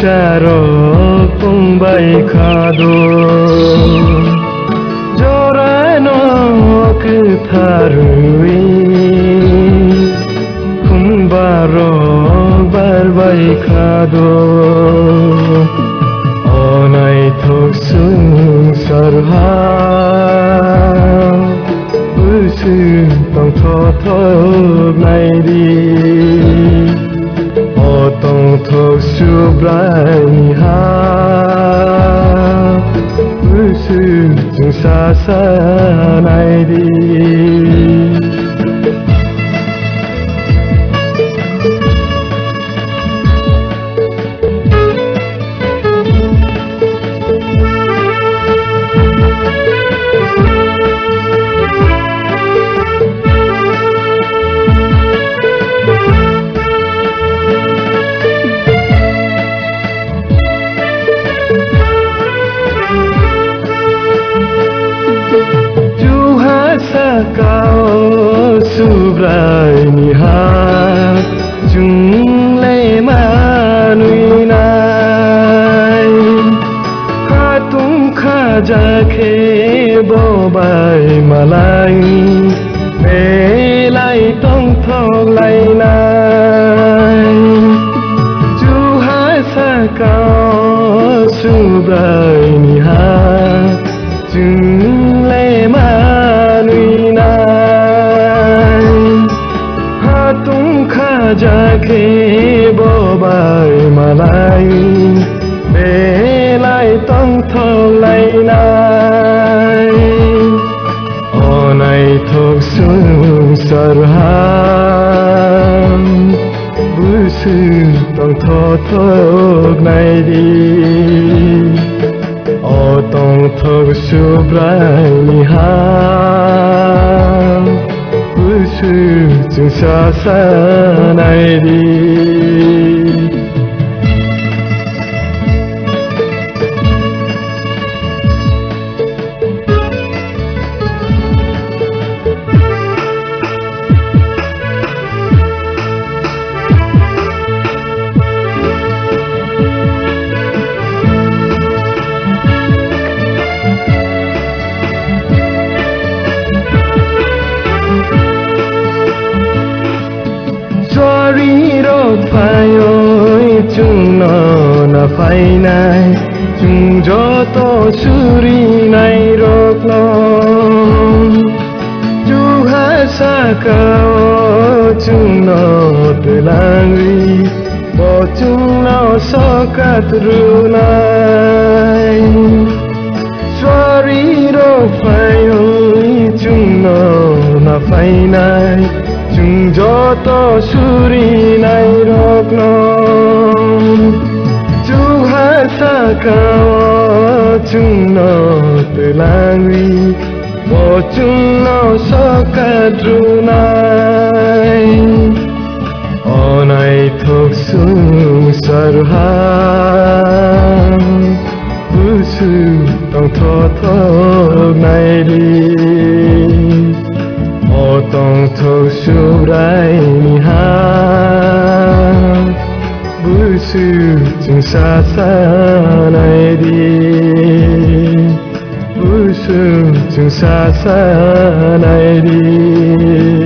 saro kumbai khado jorano kitharui kumbaro barbai khado onai thoksung sarha busu tong tho nai di tong thok subrai ha busu chung sa nai di kau subrai ni ha chung le manui nai ha tum kha ja khe bo bai malai me lai tong thok lai nai chu ha sa kau subrai ni ha chung le manui jake bo bai malai be lai tong thong lai nai onai thok sung sarham busu tong thok nai di o tong thok subrai ni ha chung sa nai di payo chung no na phai nai chung jo to suri nai rok no chu ha sa kao chung no te langri bo chung no so kat ru nai sorry ro payo chung no na phai nai chung jo to suri nai rok no chu ha sa kao chung no te langri bo chung no so kat ru nai onai thok sung sarham busu tong thok nai di tong thok subrai ni ha busu chung sa nai di busu chung sa nai di